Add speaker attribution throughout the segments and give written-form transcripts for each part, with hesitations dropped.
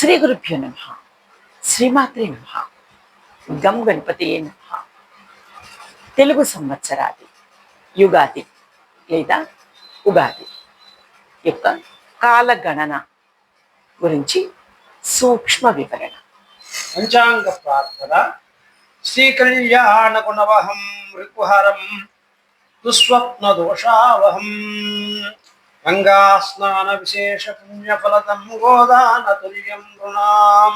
Speaker 1: శ్రీ గురుభ్యో నమ. శ్రీమాత్రే నమ. గం గణపతియే నమ. తెలుగు సంవత్సరాది యుగాది లేదా ఉగాది యొక్క కాలగణన గురించి సూక్ష్మ వివరణ.
Speaker 2: పంచాంగ ప్రార్థన. శ్రీకళ్యాణ గుణవహం రికుహరం దుస్వప్న దోషావహం గంగా స్నాన విశేష పుణ్యఫలదం గోదాన తుల్యం నృణాం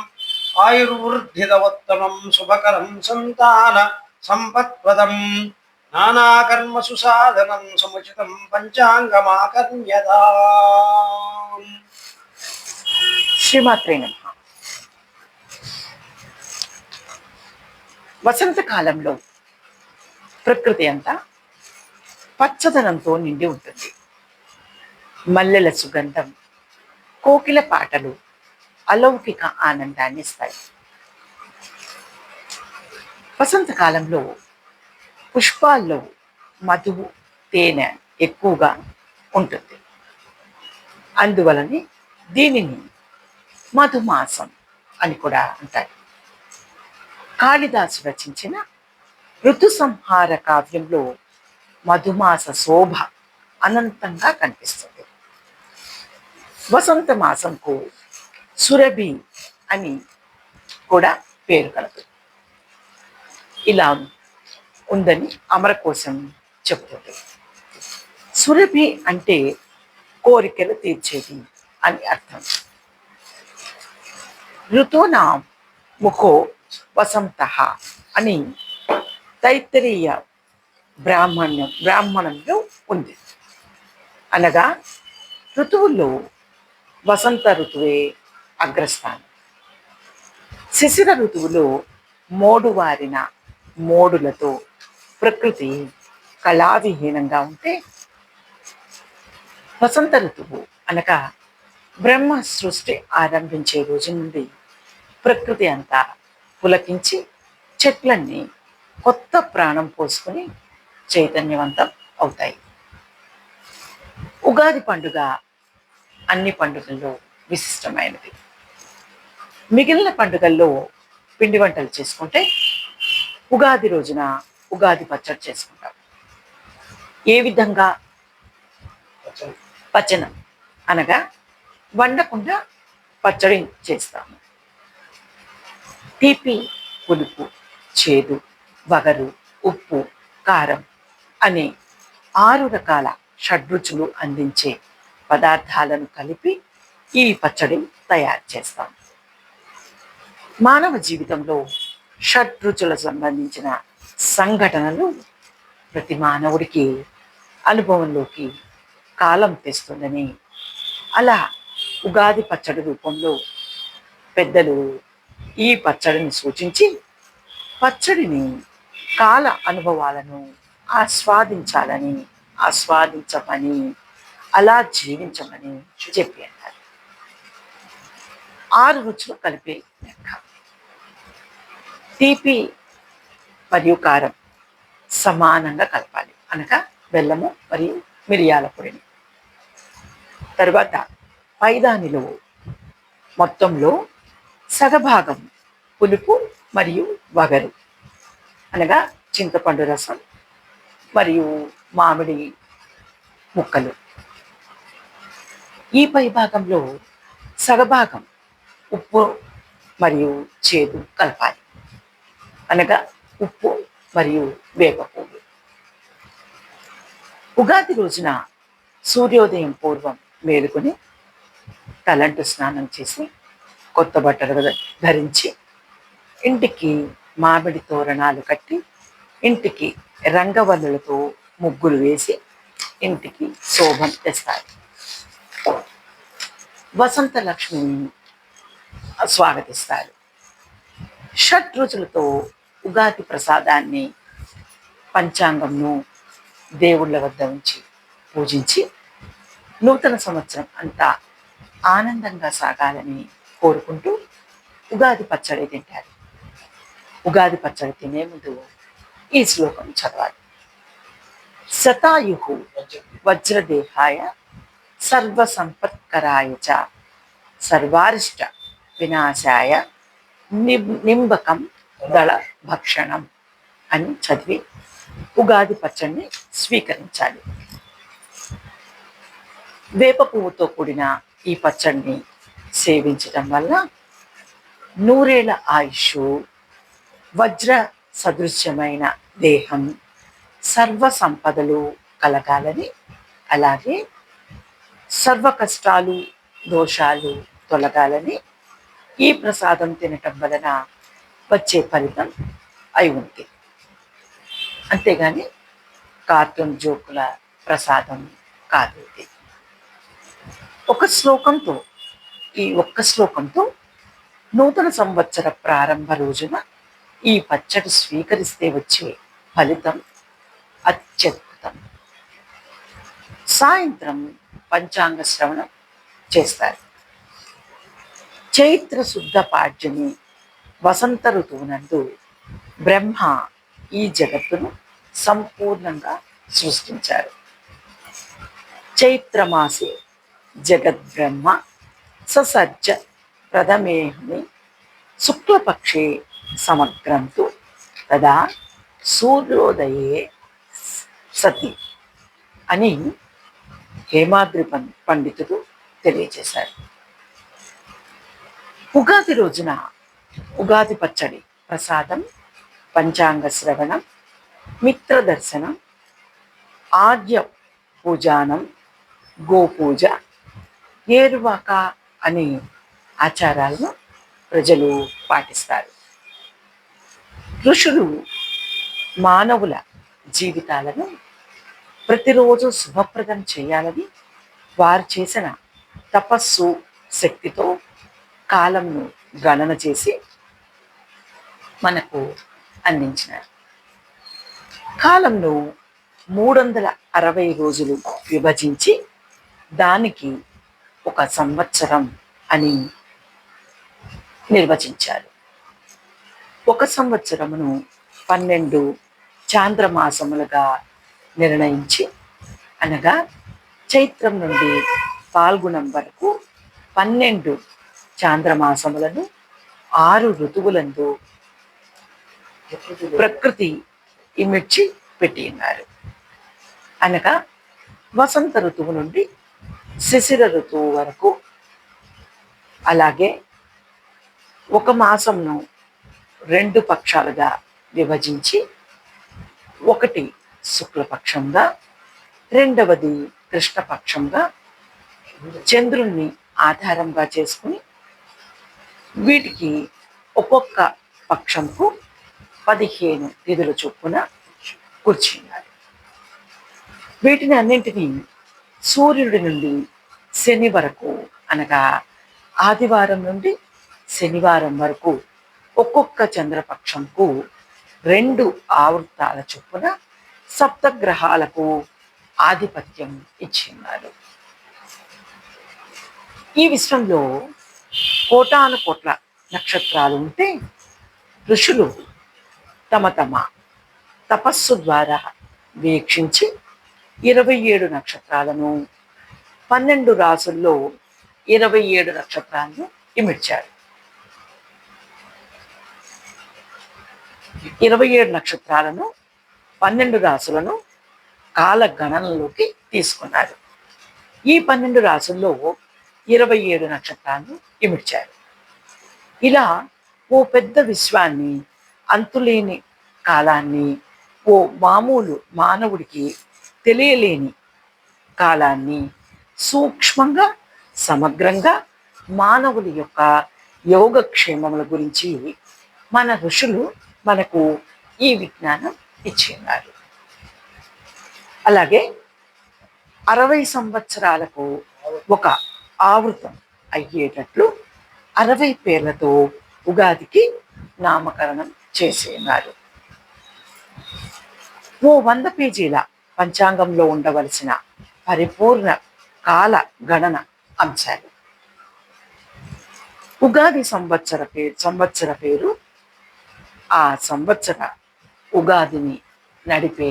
Speaker 2: ఆయుర్వృద్ధిదవత్తమం శుభకరం సంతాన సంపత్ప్రదం నానాకర్మసు సాధనం సముచితం పంచాంగమాకర్ణ్యతాం.
Speaker 1: శ్రీమాత్రే నమ. వసంతకాలంలో ప్రకృతి అంతా పచ్చదనంతో నిండి ఉంటుంది. మల్లెల సుగంధం, కోకిల పాటలు అలౌకిక ఆనందాన్ని ఇస్తాయి. వసంతకాలంలో పుష్పాల్లో మధువు, తేనె ఎక్కువగా ఉంటుంది. అందువలనే దీనిని మధుమాసం అని కూడా అంటారు. కాళిదాసు రచించిన ఋతు సంహార కావ్యంలో మధుమాస శోభ అనంతంగా కనిపిస్తుంది. వసంత మాసంకు సురభి అని కూడా పేరు కలదు. ఇలా ఉందని అమరకోశం చెబుతుంది. సురభి అంటే కోరికలు తీర్చేది అని అర్థం. ఋతూనా ముఖో వసంత అని తైత్తరీయ బ్రాహ్మణంలో ఉంది. అనగా ఋతువుల్లో వసంత ఋతువే అగ్రస్థానం. శిశిర ఋతువులో మోడువారిన మోడులతో ప్రకృతి కళావిహీనంగా ఉంటే, వసంత ఋతువు అనగా బ్రహ్మ సృష్టి ఆరంభించే రోజు నుండి ప్రకృతి అంతా పులకించి చెట్లన్నీ కొత్త ప్రాణం పోసుకుని చైతన్యవంతం అవుతాయి. ఉగాది పండుగ అన్ని పండుగల్లో విశిష్టమైనది. మిగిలిన పండుగల్లో పిండి వంటలు చేసుకుంటే, ఉగాది రోజున ఉగాది పచ్చడి చేసుకుంటాం. ఏ విధంగా? పచ్చనం అనగా వండకుండా పచ్చడి చేస్తాము. తీపి, పులుపు, చేదు, వగరు, ఉప్పు, కారం అనే 6 రకాల షడ్రుచులు అందించే పదార్థాలను కలిపి ఈ పచ్చడి తయారు చేస్తాం. మానవ జీవితంలో షడ్రుచులకు సంబంధించిన సంఘటనలు ప్రతి మానవుడికి అనుభవంలోకి కాలం తెస్తుందని, అలా ఉగాది పచ్చడి రూపంలో పెద్దలు ఈ పచ్చడిని సూచించి, పచ్చడిని కాల అనుభవాలను ఆస్వాదించమని, అలా జీవించమని చెప్పి అన్నారు. 6 రుచులు కలిపే లెక్క. తీపి మరియు కారం సమానంగా కలపాలి, అనగా బెల్లము మరియు మిరియాల పొడిని. తర్వాత పైదానిలో మొత్తంలో సగభాగం పులుపు మరియు వగరు, అనగా చింతపండు రసం మరియు మామిడి ముక్కలు. ఈ పై భాగంలో సగభాగం ఉప్పు మరియు చేదు కలపాలి, అనగా ఉప్పు మరియు వేప పువ్వు. ఉగాది రోజున సూర్యోదయం పూర్వం మేలుకొని తలంటు స్నానం చేసి కొత్త బట్టలు ధరించి ఇంటికి మామిడి తోరణాలు కట్టి ఇంటికి రంగవల్లులతో ముగ్గులు వేసి ఇంటికి శోభం తెస్తారు. వసంత లక్ష్మిని స్వాగతిస్తారు. షడ్రుచులతో ఉగాది ప్రసాదాన్ని, పంచాంగంను దేవుళ్ళ వద్ద ఉంచి పూజించి నూతన సంవత్సరం అంతా ఆనందంగా సాగాలని కోరుకుంటూ ఉగాది పచ్చడి తింటారు. ఉగాది పచ్చడి తినే ముందు ఈ శ్లోకం చదవాలి. శతాయు వజ్రదేహాయ సర్వసంపత్కరాయ చ సర్వారిష్ట వినాశాయ నింబకం దళ భక్షణం అని చదివి ఉగాది పచ్చడిని స్వీకరించాలి. వేప పువ్వుతో కూడిన ఈ పచ్చడిని సేవించటం వల్ల నూరేళ్ల ఆయుష్, వజ్ర సదృశ్యమైన దేహం, సర్వ సంపదలు కలగాలని, అలాగే సర్వ కష్టాలు దోషాలు తొలగాలని ఈ ప్రసాదం తినటం వలన వచ్చే ఫలితం అయి ఉంది. అంతేగాని కార్టూన్ జోకుల ప్రసాదం కాదు ఇది. ఒక్క శ్లోకంతో నూతన సంవత్సర ప్రారంభ రోజున ఈ పచ్చడి స్వీకరిస్తే వచ్చే ఫలితం అత్యద్భుతం. సాయంత్రం పంచాంగ శ్రవణం చేస్తారు. చైత్ర శుద్ధ పాడ్యమి వసంత ఋతువునందు బ్రహ్మ ఈ జగత్తును సంపూర్ణంగా సృష్టించారు. చైత్రమాసే జగద్బ్రహ్మ ససజ్జ ప్రథమేహని శుక్లపక్షే సమగ్రంతు తదా సూర్యోదయే సతి అని హేమాద్రి పండితుడు తెలియజేశారు. ఉగాది రోజున ఉగాది పచ్చడి ప్రసాదం, పంచాంగ శ్రవణం, మిత్ర దర్శనం, ఆద్య పూజానం, గోపూజ, ఏరువాక అనే ఆచారాలను ప్రజలు పాటిస్తారు. ఋషులు మానవుల జీవితాలను ప్రతిరోజు శుభప్రదం చేయాలని వారు చేసిన తపస్సు శక్తితో కాలంను గణన చేసి మనకు అందించినారు. కాలంను 360 రోజులు విభజించి దానికి ఒక సంవత్సరం అని నిర్వచించారు. ఒక సంవత్సరమును 12 చాంద్రమాసములుగా నిర్ణయించి, అనగా చైత్రం నుండి పాల్గొనం వరకు 12 చాంద్రమాసములను 6 ఋతువులందు ప్రకృతి ఇమిడ్చి పెట్టి ఉన్నారు. అనగా వసంత ఋతువు నుండి శిశిర ఋతువు వరకు, అలాగే ఒక మాసంను 2 పక్షాలుగా విభజించి, ఒకటి శుక్లపక్షంగా, రెండవది కృష్ణపక్షంగా చంద్రుణ్ణి ఆధారంగా చేసుకుని వీటికి ఒక్కొక్క పక్షంకు 15 తిథుల చొప్పున కూర్చున్నారు. వీటిని అన్నింటినీ సూర్యుడి నుండి శని వరకు, అనగా ఆదివారం నుండి శనివారం వరకు ఒక్కొక్క చంద్రపక్షంకు 2 ఆవృత్తాల చొప్పున సప్తగ్రహాలకు ఆధిపత్యం ఇచ్చిన్నారు. ఈ విశ్వంలో కోటాను కోట్ల నక్షత్రాలు ఉంటే ఋషులు తమ తమ తపస్సు ద్వారా వీక్షించి 27 నక్షత్రాలను 12 రాసుల్లో 27 నక్షత్రాలను ఇమిడ్చారు. 27 నక్షత్రాలను 12 రాసులను కాల గణనలోకి తీసుకున్నారు. ఈ 12 రాసుల్లో 27 నక్షత్రాలను ఇమిడ్చారు. ఇలా ఓ పెద్ద విశ్వాన్ని, అంతులేని కాలాన్ని, ఓ మామూలు మానవుడికి తెలియలేని కాలాన్ని సూక్ష్మంగా సమగ్రంగా మానవుల యొక్క యోగక్షేమముల గురించి మన ఋషులు మనకు ఈ విజ్ఞానం ఇచ్చిన్నారు. అలాగే 60 సంవత్సరాలకు ఒక ఆవృతం అయ్యేటట్లు 60 పేర్లతో ఉగాదికి నామకరణం చేసేన్నారు. ఓ 100 పేజీల పంచాంగంలో ఉండవలసిన పరిపూర్ణ కాల గణన అంశాలు. ఉగాది సంవత్సర పేరు, ఆ సంవత్సర ఉగాదిని నడిపే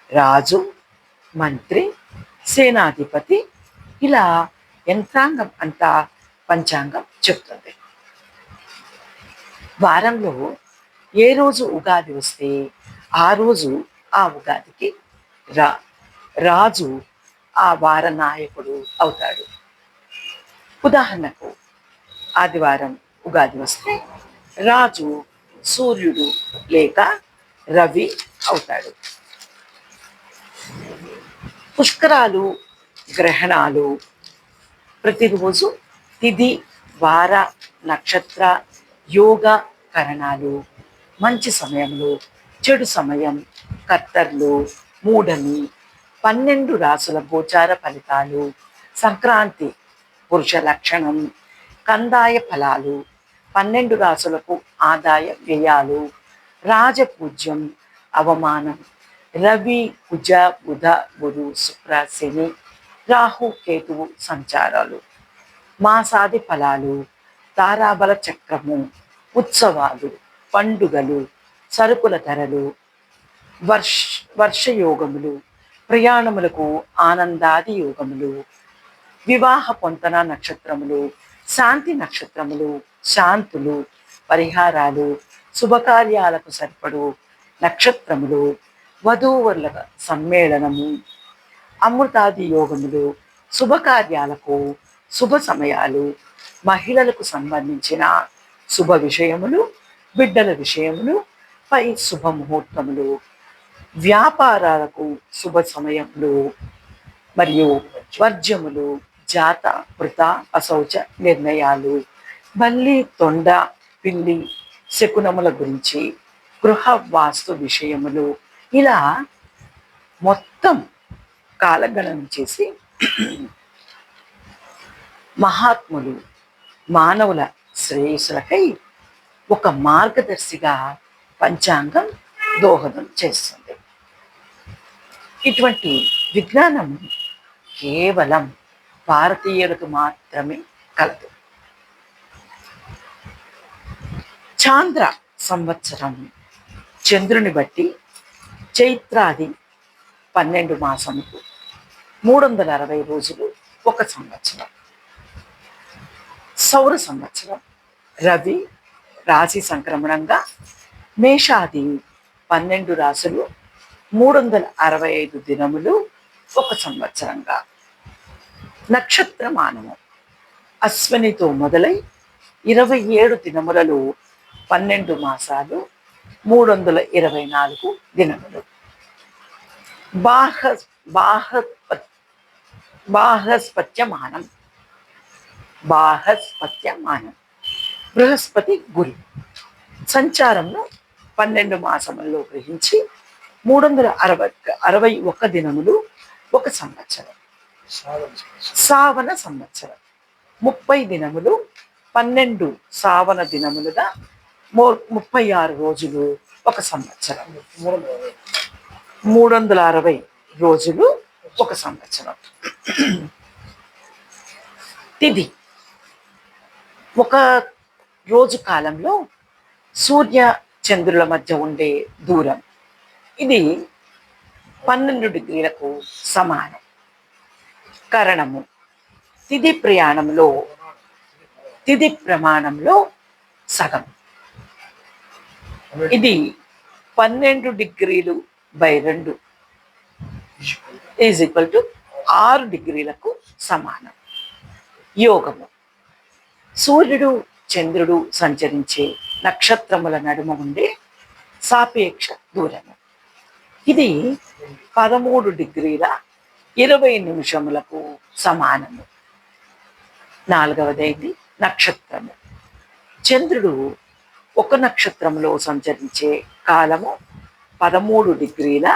Speaker 1: రాజు, మంత్రి, సేనాధిపతి, ఇలా యంత్రాంగం అంతా పంచాంగం చెప్తుంది. వారంలో ఏ రోజు ఉగాది వస్తే ఆ రోజు ఆ ఉగాదికి రా రాజు ఆ వార నాయకుడు అవుతాడు. ఉదాహరణకు ఆదివారం ఉగాది వస్తే రాజు సూర్యుడు లేక రవి అవుతాడు. పుష్కరాలు, గ్రహణాలు ప్రతిరోజు తిథి, వార, నక్షత్ర, యోగ కరణాలు, మంచి సమయంలో, చెడు సమయం, కత్తర్లు, మూఢని, 12 రాసుల గోచార ఫలితాలు, సంక్రాంతి పురుష లక్షణం, కందాయ ఫలాలు, 12 రాసులకు ఆదాయ వ్యయాలు, రాజపూజ్యం, అవమానం, రవి, కుజ, బుధ, గురు, శుక్ర, శని, రాహు, కేతువు సంచారాలు, మాసాది ఫలాలు, తారాబల చక్రము, ఉత్సవాలు, పండుగలు, సరుకుల ధరలు, వర్షయోగములు, ప్రయాణములకు ఆనందాది యోగములు, వివాహ పొంతన నక్షత్రములు, శాంతి నక్షత్రములు, శాంతులు, పరిహారాలు, శుభకార్యాలకు సరిపడు నక్షత్రములు, వధూవరుల సమ్మేళనము, అమృతాది యోగములు, శుభకార్యాలకు శుభ సమయాలు, మహిళలకు సంబంధించిన శుభ విషయములు, బిడ్డల విషయములు పై శుభముహూర్తములు, వ్యాపారాలకు శుభ సమయములు మరియు వర్జ్యములు, జాత వృత అశౌచ నిర్ణయాలు, బల్లి, తొండ, పిల్లి శకునముల గురించి, గృహ వాస్తు విషయములు, ఇలా మొత్తం కాలగణన చేసి మహాత్ములు మానవుల శ్రేయస్సులకై ఒక మార్గదర్శిగా పంచాంగం దోహదం చేస్తుంది. ఇటువంటి విజ్ఞానం కేవలం భారతీయులకు మాత్రమే కలదు. చాంద్ర సంవత్సరం చంద్రుని బట్టి చైత్రాది 12 మాసముకు 360 రోజులు ఒక సంవత్సరం. సౌర సంవత్సరం రవి రాశి సంక్రమణంగా మేషాది 12 రాశులు 365 దినములు ఒక సంవత్సరంగా. నక్షత్రమానము అశ్వనితో మొదలై 27 దినములలో 12 మాసాలు 324 దినములు. బాహస్పత్యమానం బృహస్పతి గురు సంచారంలో 12 మాసముల్లో గ్రహించి 361 దినములు ఒక సంవత్సరం. సావన సంవత్సరం 30 దినములు 12 సావన దినములుగా 36 రోజులు ఒక సంవత్సరం. 360 రోజులు ఒక సంవత్సరం. తిథి ఒక రోజు కాలంలో సూర్య చంద్రుల మధ్య ఉండే దూరం ఇది 12 డిగ్రీలకు సమానం. కరణము తిథి ప్రమాణంలో సగం. ఇది 12 డిగ్రీలు బై 2 ఈజ్ ఈక్వల్ టు 6 డిగ్రీలకు సమానం. యోగము సూర్యుడు చంద్రుడు సంచరించే నక్షత్రముల నడుమ ఉండే సాపేక్ష దూరము. ఇది 13 డిగ్రీల 20 నిమిషములకు సమానము. 4వది నక్షత్రము. చంద్రుడు ఒక నక్షత్రంలో సంచరించే కాలము 13 డిగ్రీల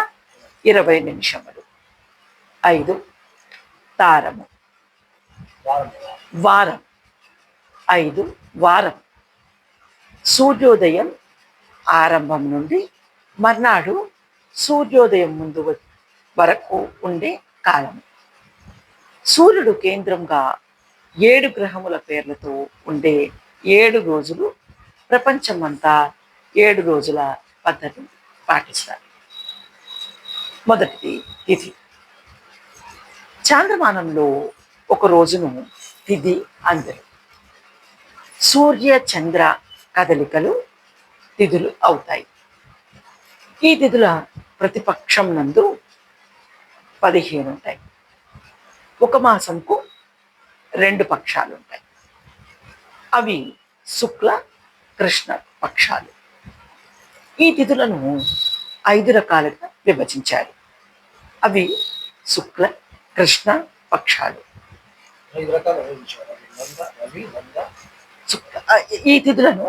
Speaker 1: 20 నిమిషములు. 5 తారము వారం. 5 వారం సూర్యోదయం ఆరంభం నుండి మర్నాడు సూర్యోదయం ముందు వరకు ఉండే కాలం. సూర్యుడు కేంద్రంగా 7 గ్రహముల పేర్లతో ఉండే 7 రోజులు ప్రపంచమంతా 7 రోజుల పద్ధతి పాటిస్తారు. మొదటిది తిథి. చాంద్రమానంలో ఒక రోజును తిథి అందరు. సూర్య చంద్ర కదలికలు తిథులు అవుతాయి. ఈ తిథుల ప్రతిపక్షం నందు 15 ఉంటాయి. ఒక మాసంకు 2 పక్షాలు ఉంటాయి. అవి శుక్ల కృష్ణ పక్షాలు. ఈ తిథులను 5 రకాలుగా విభజించారు. అవి శుక్ల కృష్ణ పక్షాలు.
Speaker 2: 5 రకాలు వివరించారు. రవి, నంద.
Speaker 1: ఈ తిథులను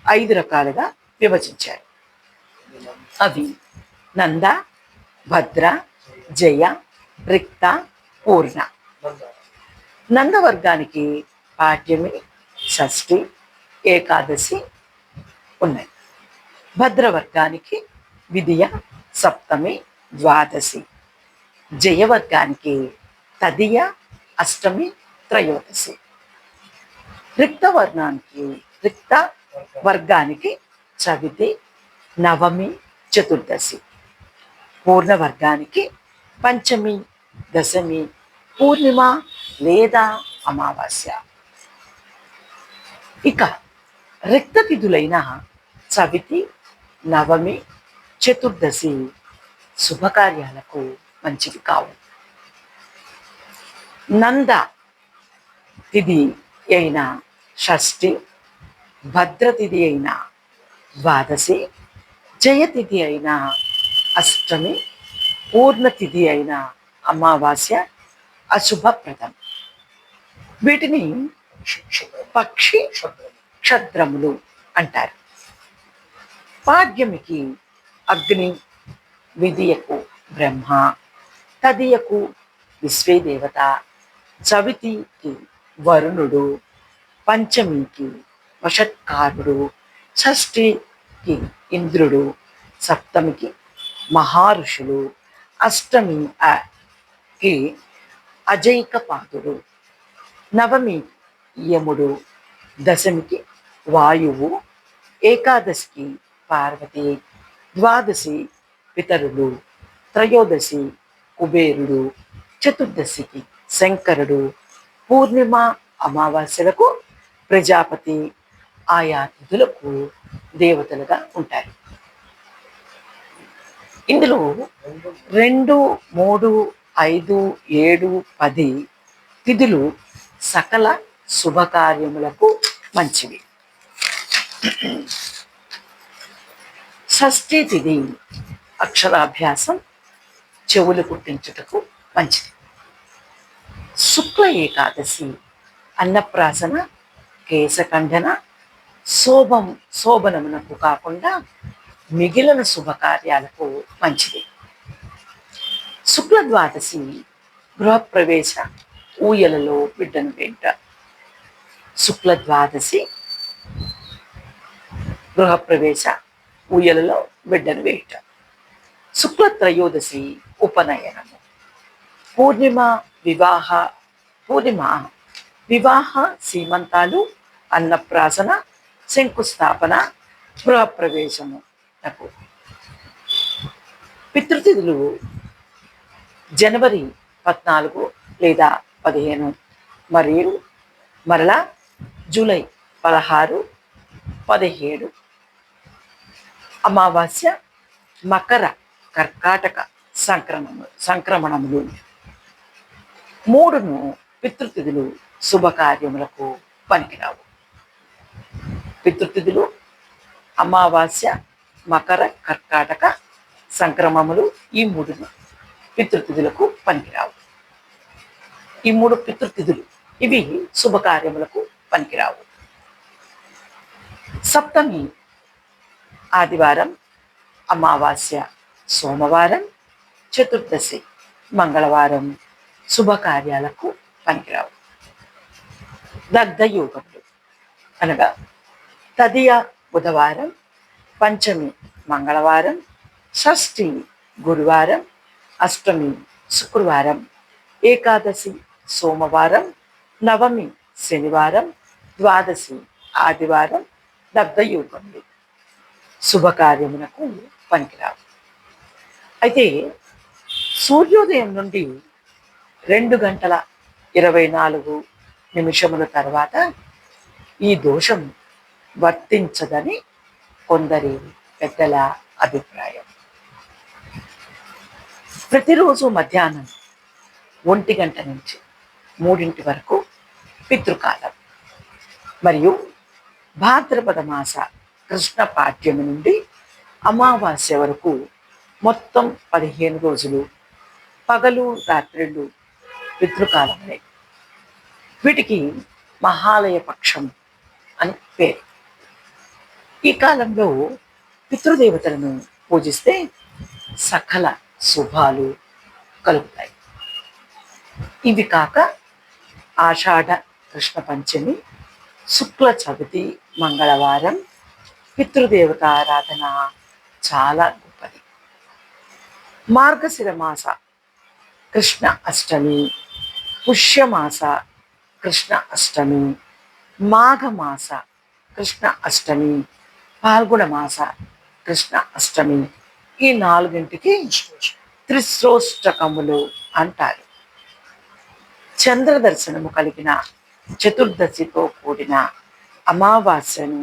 Speaker 1: 5 రకాలుగా విభజించారు. అవి నంద, భద్ర, జయ, రిక్త, పూర్ణ. నంద వర్గానికి పాడ్యమి, షష్ఠి, ఏకాదశి ఉన్నాయి. భద్ర వర్గానికి విదియ, సప్తమి, ద్వాదశి. జయ వర్గానికి తదియ, అష్టమి, త్రయోదశి. రిక్త వర్గానికి చవితి, నవమి, చతుర్దశి. పూర్ణ వర్గానికి పంచమి, దశమి, పూర్ణిమ లేదా అమావాస్య. ఇక రిక్త తిథులైన చవితి, నవమి, చతుర్దశి శుభకార్యాలకు మంచివి కావు. నంద తిథి అయిన షష్ఠి, భద్రతిథి అయిన ద్వాదశి, జయతిథి అయిన అష్టమి, పూర్ణతిథి అయిన అమావాస్య అశుభప్రదం. వీటిని పక్షి క్షద్రములు అంటారు. పాడ్యమికి అగ్ని, విదియకు బ్రహ్మ, తదియకు విశ్వేదేవత, చవితికి వరుణుడు, పంచమికి వషట్కారుడు, షష్ఠికి ఇంద్రుడు, సప్తమికి మహారుషులు, అష్టమికి అజైకపాదుడు, నవమి యముడు, దశమికి వాయువు, ఏకాదశికి పార్వతి, ద్వాదశి పితరులు, త్రయోదశి కుబేరుడు, చతుర్దశికి శంకరుడు, పూర్ణిమ అమావాస్యలకు ప్రజాపతి ఆయా తిథులకు దేవతలుగా ఉంటారు. ఇందులో 2, 3, 5, 7, 10 తిథులు సకల శుభకార్యములకు మంచివి. షష్ఠీ తిథి అక్షరాభ్యాసం, చెవులు కుట్టించుటకు మంచిది. శుక్ల ఏకాదశి అన్నప్రాసన, కేశఖండన, శోభనమునకు కాకుండా మిగిలిన శుభకార్యాలకు మంచిది. శుక్ల ద్వాదశి గృహప్రవేశ, ఊయలలో బిడ్డను వెంట. శుక్ల ద్వాదశి గృహప్రవేశ, ఊయలలో బిడ్డను వేట. శుక్ల త్రయోదశి ఉపనయనము. పూర్ణిమ వివాహ, సీమంతాలు, అన్నప్రాసన, శంకుస్థాపన, గృహప్రవేశము. పితృతిథులు జనవరి 14 లేదా 15 మరియు మరలా జూలై 16, 17. అమావాస్య, మకర, కర్కాటక సంక్రమణములు. 3 పితృతిథులు శుభకార్యములకు పనికిరావు. పితృతిథులు అమావాస్య, మకర, కర్కాటక సంక్రమములు. ఈ 3 పితృతిథులకు పనికిరావు. ఈ 3 పితృతిథులు ఇవి శుభకార్యములకు పనికిరావు. సప్తమి ఆదివారం, అమావాస్య సోమవారం, చతుర్దశి మంగళవారం శుభకార్యాలకు పనికిరావు. దగ్ధయోగములు అనగా తదియ బుధవారం, పంచమి మంగళవారం, షష్ఠి గురువారం, అష్టమి శుక్రవారం, ఏకాదశి సోమవారం, నవమి శనివారం, ద్వాదశి ఆదివారం దగ్ధయోగములు శుభకార్యమునకు పనికిరావు. అయితే సూర్యోదయం నుండి 2:24 తర్వాత ఈ దోషం వర్తించదని కొందరి పెద్దల అభిప్రాయం. ప్రతిరోజు మధ్యాహ్నం 1 గంట నుంచి 3 వరకు పితృకాలం మరియు భాద్రపద మాస కృష్ణ పాడ్యమి నుండి అమావాస్య వరకు మొత్తం 15 రోజులు పగలు రాత్రిళ్ళు పితృకాలమే. వీటికి మహాలయ పక్షం అని పేరు. ఈ కాలంలో పితృదేవతలను పూజిస్తే సకల శుభాలు కలుగుతాయి. ఇవి కాక ఆషాఢ కృష్ణ పంచమి, శుక్ల చవితి, మంగళవారం పితృదేవత ఆరాధన చాలా గొప్పది. మార్గశిర మాస కృష్ణ అష్టమి, పుష్యమాస కృష్ణ అష్టమి, మాఘమాస కృష్ణ అష్టమి, పాల్గొన మాస కృష్ణ అష్టమి, ఈ 4ంటికి త్రిశ్రోష్టకములు అంటారు. చంద్ర దర్శనము కలిగిన చతుర్దశితో కూడిన అమావాస్యను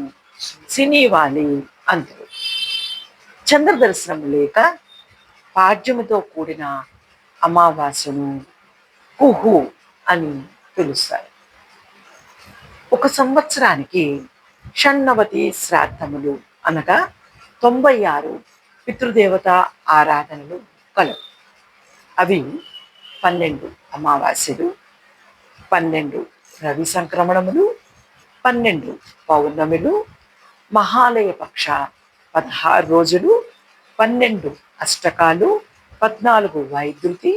Speaker 1: సినీవాలి అందరు. చంద్ర దర్శనం లేక పాడ్యమితో కూడిన అమావాస్యను కుహు అని పిలుస్తారు. ఒక సంవత్సరానికి షణ్ణవతి శ్రాద్ధములు అనగా 96 పితృదేవత ఆరాధనలు కలవు. అవి 12 అమావాస్యలు, 12 రవి సంక్రమణములు, 12 పౌర్ణమిలు, మహాలయ పక్ష 16 రోజులు, 12 అష్టకాలు, 14 వైద్యుతి,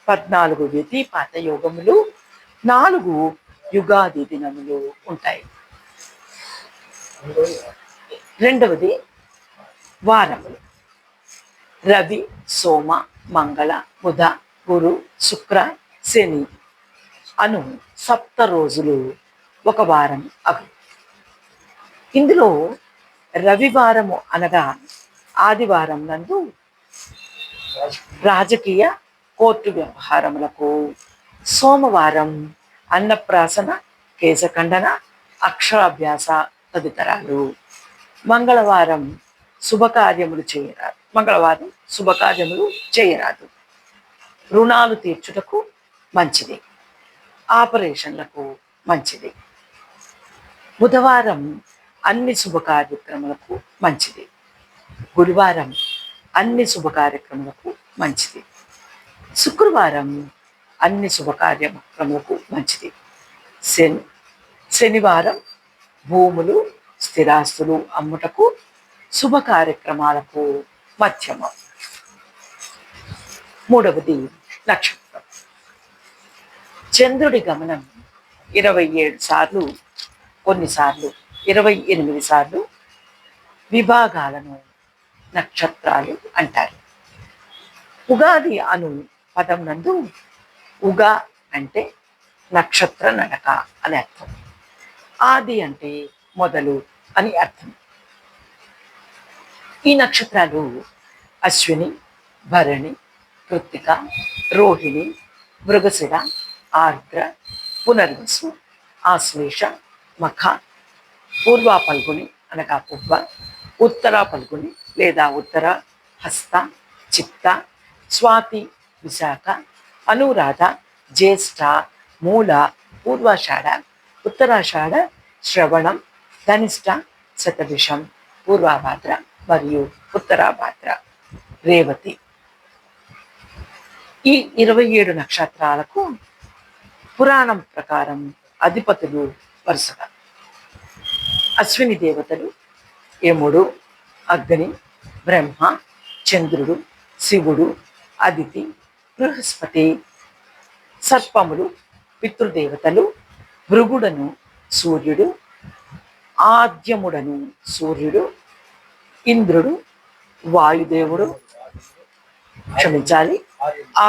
Speaker 1: 14 వ్యతిపాత యోగములు, 4 యుగాది దినములు ఉంటాయి. రెండవది వారములు. రవి, సోమ, మంగళ, బుధ, గురు, శుక్ర, శని అను 7 రోజులు ఒక వారం అవి. ఇందులో రవివారము అనగా ఆదివారం నందు రాజకీయ కోర్టు వ్యవహారములకు, సోమవారం అన్నప్రాసన, కేశఖండన, అక్షరాభ్యాస తదితరాలు, మంగళవారం శుభకార్యములు చేయరాదు. రుణాలు తీర్చుటకు మంచిది, ఆపరేషన్లకు మంచిది. బుధవారం అన్ని శుభ కార్యక్రమాలకు మంచిది. గురువారం అన్ని శుభ కార్యక్రమాలకు మంచిది. శుక్రవారం అన్ని శుభ కార్యక్రమాలకు మంచిది. శనివారం భూములు, స్థిరాస్తులు అమ్ముటకు, శుభ కార్యక్రమాలకు మధ్యమం. మూడవది నక్షత్రం. చంద్రుడి గమనం 27 సార్లు, కొన్నిసార్లు 28 సార్లు విభాగాలను నక్షత్రాలు అంటారు. ఉగాది అను పదం నందు ఉగా అంటే నక్షత్ర నడక అని అర్థం, ఆది అంటే మొదలు అని అర్థం. ఈ నక్షత్రాలు అశ్విని, భరణి, కృత్తిక, రోహిణి, మృగశిర, ఆర్ద్ర, పునర్వసు, ఆశ్లేష, మఖ, పూర్వ పల్గుని అనగా పువ్వ, ఉత్తర పల్గుని లేదా ఉత్తర, హస్త, చిత్త, స్వాతి, విశాఖ, అనురాధ, జ్యేష్ఠ, మూల, పూర్వాషాఢ, ఉత్తరాషాఢ, శ్రవణం, ధనిష్ట, శతభిషం, పూర్వభాద్ర మరియు ఉత్తరాభాద్ర, రేవతి. ఈ 27 నక్షత్రాలకు పురాణం ప్రకారం అధిపతులు వరుసగా అశ్విని దేవతలు యముడు, అగ్ని, బ్రహ్మ, చంద్రుడు, శివుడు, అదితి, బృహస్పతి. సర్పములు పితృదేవతలు, భృగుడను సూర్యుడు, ఆద్యముడను సూర్యుడు, ఇంద్రుడు, వాయుదేవుడు, క్షమించాలి,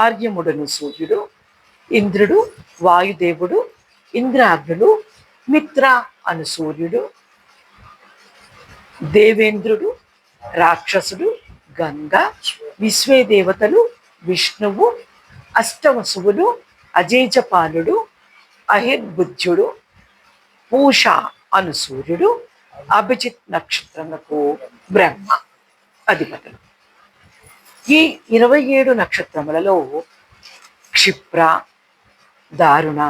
Speaker 1: ఆర్యముడను సూర్యుడు, ఇంద్రుడు, వాయుదేవుడు, ఇంద్రాగ్నులు, మిత్ర అను సూర్యుడు, దేవేంద్రుడు, రాక్షసుడు, గంగ, విశ్వే దేవతలు, విష్ణువు, అష్టవసువులు, అజేజపాలుడు, అహిర్బుద్ధుడు, పూష అను సూర్యుడు, అభిజిత్ నక్షత్రములకు బ్రహ్మ అధిపతులు. ఈ 27 నక్షత్రములలో క్షిప్ర, దారుణ,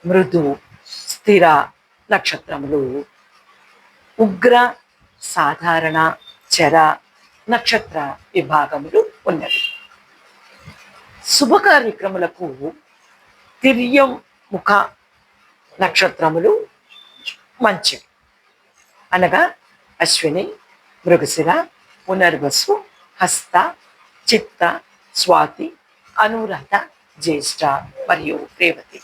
Speaker 1: మృదు, స్థిర నక్షత్రములు, ఉగ్ర, సాధారణ, చర నక్షత్ర విభాగములు ఉన్నవి. శుభ కార్యక్రములకు తిర్యం ముఖ నక్షత్రములు మంచివి. అనగా అశ్విని, మృగశిర, పునర్వసు, హస్త, చిత్త, స్వాతి, అనురాధ, జ్యేష్ఠ మరియు రేవతి.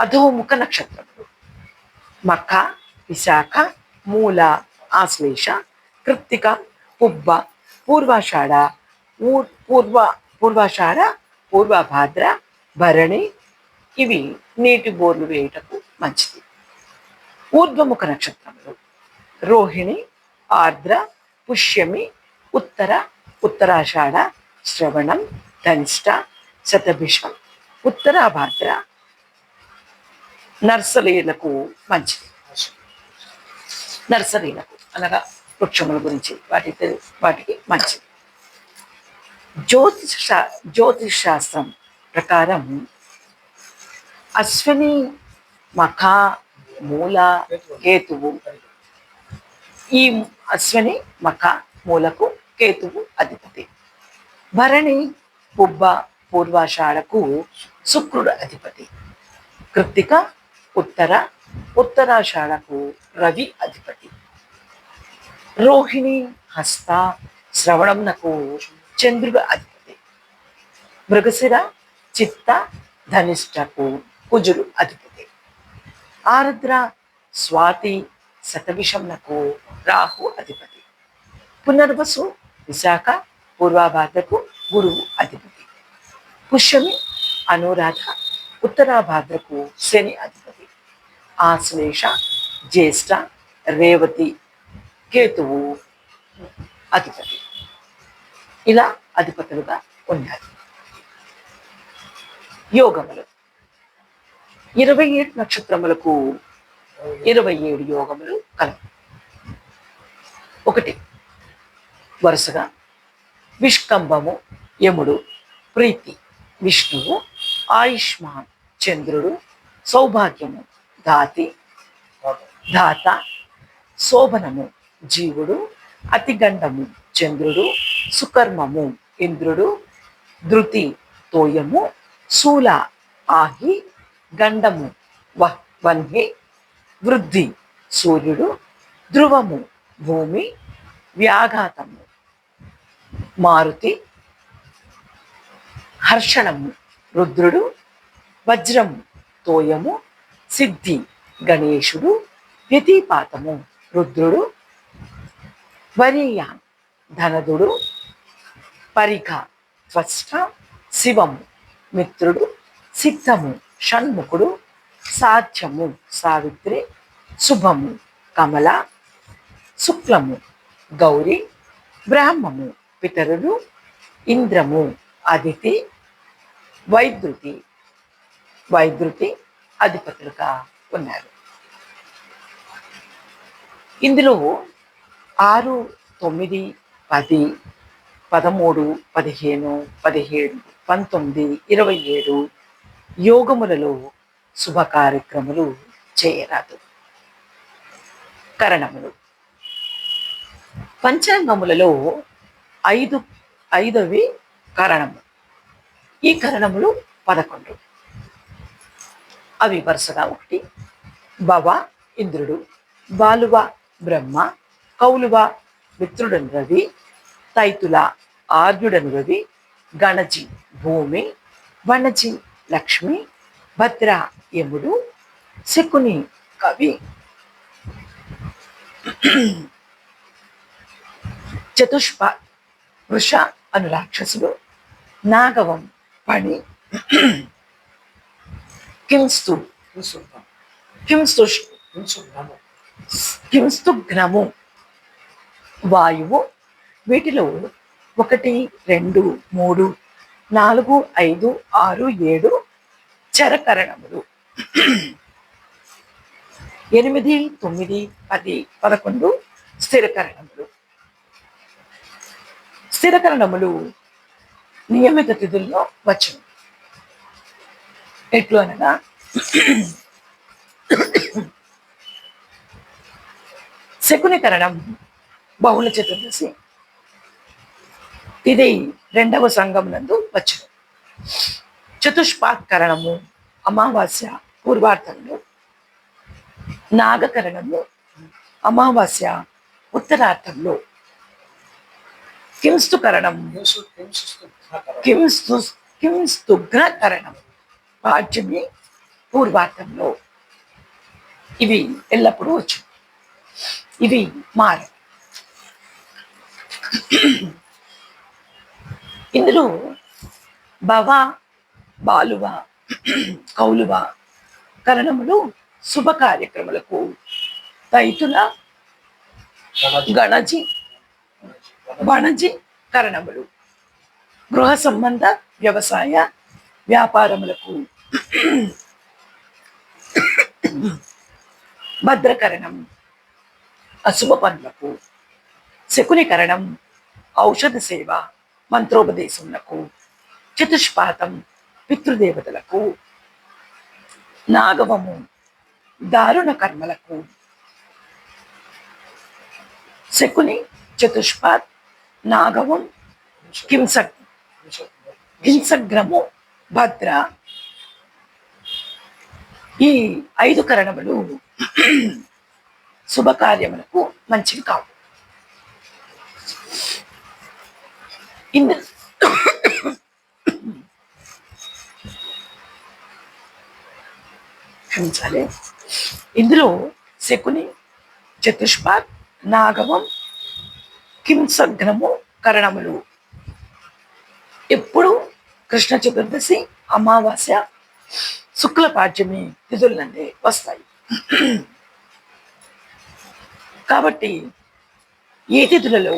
Speaker 1: అధోముఖ నక్షత్రములు మఖ, విశాఖ, మూల, ఆశ్లేష, కృత్తిక, పుబ్బ, పూర్వాషాఢ, పూర్వాషాఢ, పూర్వభాద్ర, భరణి. ఇవి నీటి బోర్లు వేయుటకు మంచిది. ఊర్ధ్వముఖ నక్షత్రములు రోహిణి, ఆర్ద్ర, పుష్యమి, ఉత్తర, ఉత్తరాషాఢ, శ్రవణం, ధనిష్ట, శతభిషం, ఉత్తరాభాద్ర నర్సరీలకు మంచిది. నర్సరీలకు అనగా వృక్షముల గురించి వాటికి మంచిది. జ్యోతిష్ శాస్త్రం ప్రకారం అశ్విని, మఖ, మూల, కేతువు. ఈ అశ్విని, మఖ, మూలకు కేతువు అధిపతి. భరణి, పుబ్బ, పూర్వాషాఢకు శుక్రుడు అధిపతి. కృత్తిక, ఉత్తర, ఉత్తరాషాఢకు రవి అధిపతి. రోహిణి, హస్త, శ్రవణంనకు చంద్రుడు అధిపతి. మృగశిర, చిత్త, ధనిష్టకు కుజుడు అధిపతి. ఆరుద్ర, స్వాతి, శతభిషంనకు రాహు అధిపతి. పునర్వసు, విశాఖ, పూర్వభాద్రకు గురువు అధిపతి. పుష్యమి, అనురాధ, ఉత్తరాభాద్రకు శని అధిపతి. ఆశ్లేష, జ్యేష్ఠ, రేవతి కేతువు అధిపతి. ఇలా అధిపతులుగా ఉన్నారు. యోగములు 27 నక్షత్రములకు 27 యోగములు కలవు. 1 వరుసగా విష్కంభము యముడు, ప్రీతి విష్ణువు, ఆయుష్మాన్ చంద్రుడు, సౌభాగ్యము ధాతి ధాత, శోభనము జీవుడు, అతిగండము చంద్రుడు, సుకర్మము ఇంద్రుడు, ధృతి తోయము, శూల ఆహి, గండము వన్హి, వృద్ధి సూర్యుడు, ధ్రువము భూమి, వ్యాఘాతము మారుతి, హర్షణము రుద్రుడు, వజ్రము తోయము, సిద్ధి గణేశుడు, వ్యతిపాతము రుద్రుడు, వరీయాన్ ధనదుడు, పరిఘ త్వష్ట, శివము మిత్రుడు, సిద్ధము షణ్ముఖుడు, సాధ్యము సావిత్రి, శుభము కమల, శుక్లము గౌరి, బ్రాహ్మము పితరులు, ఇంద్రము అదితి, వైద్యుతి అధిపతులుగా ఉన్నారు. ఇందులో 6, 9, 10, 13, 15, 17, 19, 27 యోగములలో శుభ కార్యక్రములు చేయరాదు. కరణములు పంచాంగములలో 5వి కరణము. ఈ కరణములు 11. అవి వరుసగా 1 భవ ఇంద్రుడు, బాలువ బ్రహ్మ, కౌలువ మిత్రుడను రవి, తైతుల ఆర్యుడను రవి, గణజి భూమి, వనజి లక్ష్మి, భద్ర యముడు, శకుని కవి, చతుష్ప వృష అను రాక్షసుడు, నాగవం పణి, కింస్తుఘ్నము వాయువు. వీటిలో 1, 2, 3, 4, 5, 6, 7 చరకరణములు. 8, 9, 10, 11 స్థిరకరణములు. స్థిరకరణములు నియమిత తిథుల్లో వచ్చును. ఎట్లు అనగా శకునికరణం బహుళ చతుర్దశి ఇది 2వ సంఘమునందు వచ్చును. చతుష్పాత్కరణము అమావాస్య పూర్వార్థంలో, నాగకరణము అమావాస్య ఉత్తరార్థంలో, కింస్తుకరణం కింస్తుఘ్నకరణం పాడ్యమి పూర్వార్థంలో. ఇవి ఎల్లప్పుడూ వచ్చు. ఇవి మారు. ఇందులో భవ, బాలువ, కౌలువ కరణములు శుభ కార్యక్రమాలకు, తైతుల, గణజి, వణజి కరణములు గృహ సంబంధ వ్యవసాయ వ్యాపారములకు, భద్రకరణం అశుభ పనులకు, శకునికరణం ఔషధ సేవ మంత్రోపదేశములకు, చతుష్పాతం పితృదేవతలకు, నాగవము దారుణ కర్మలకు. శకుని, చతుష్పాత్, నాగవం, హింసగ్రము, భద్ర ఈ 5 కరణములు శుభకార్యములకు మంచివి కావు. క్షమించాలి. ఇందులో శకుని, చతుష్పాత్, నాగవం, కింసగ్నము కరణములు ఎప్పుడు కృష్ణ చతుర్దశి, అమావాస్య, శుక్ల పాడ్యమి తిథులనే వస్తాయి. కాబట్టి ఏ తిథులలో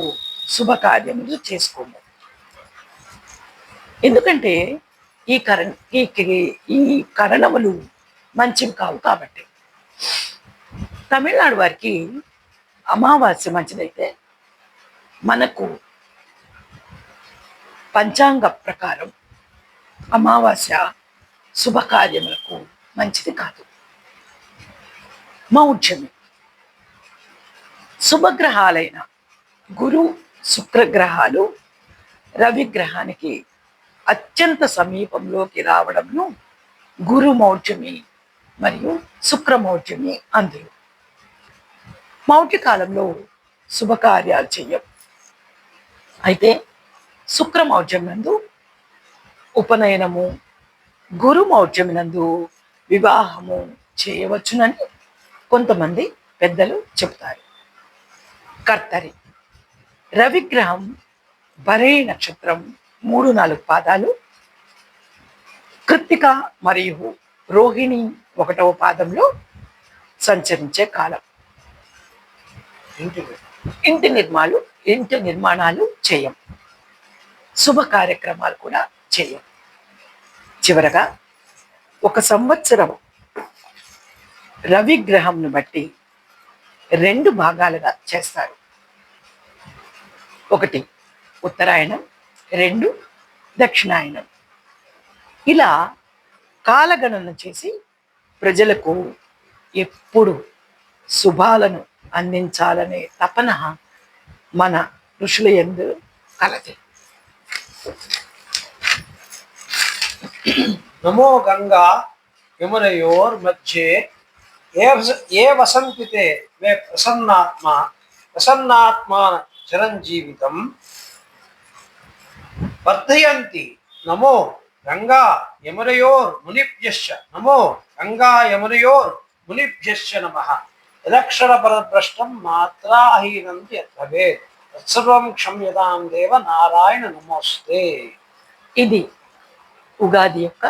Speaker 1: శుభకార్యములు చేసుకోము. ఎందుకంటే ఈ కరణములు మంచివి కావు. కాబట్టి తమిళనాడు వారికి అమావాస్య మంచిదైతే మనకు పంచాంగ ప్రకారం అమావాస్య శుభకార్యములకు మంచిది కాదు. మౌఢ్యమి శుభగ్రహాలైన గురు, శుక్రగ్రహాలు రవిగ్రహానికి అత్యంత సమీపంలోకి రావడంను గురు మౌఢ్యమి మరియు శుక్రమౌఢ్యమి అందురు. మౌఢ్య కాలంలో శుభకార్యాలు చెయ్యం. అయితే శుక్రమౌఢ్యం నందు ఉపనయనము, గురు మౌఢ్యమి నందు వివాహము చేయవచ్చునని కొంతమంది పెద్దలు చెబుతారు. కర్తరి రవిగ్రహం భరే నక్షత్రం 3-4 పాదాలు, కృత్తిక మరియు రోహిణి 1వ పాదంలో సంచరించే కాలం. ఇంటి నిర్మాణాలు చేయం. శుభ కార్యక్రమాలు కూడా చేయం. చివరగా 1 సంవత్సరం రవిగ్రహంను బట్టి 2 భాగాలుగా చేస్తారు. 1 ఉత్తరాయణం, 2 దక్షిణాయనం. ఇలా కాలగణన చేసి ప్రజలకు ఎప్పుడు శుభాలను అందించాలనే తపన మన ఋషుల యందు కలది.
Speaker 2: నమో గంగా యమునయోర్మధ్యే ఏ వసంతితే వే ప్రసన్నాత్మాన చిరంజీవితం వర్ధయంతి. నమో గంగా యమునయోర్ మునిభ్యశ్చ నమో గంగా యమునయోర్ మునిభ్యశ్చ నమః. యదక్షర పరభ్రష్టం మాత్రాహీనం యద్భవేత్ తత్సర్వం క్షమ్యతాం దేవ నారాయణ నమోస్తే.
Speaker 1: ఇది ఉగాది యొక్క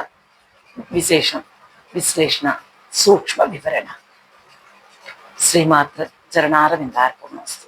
Speaker 1: విశేషం, విశ్లేషణ, సూక్ష్మ వివరణ. శ్రీమాత్ర చరణారవిందార్పణమస్తు.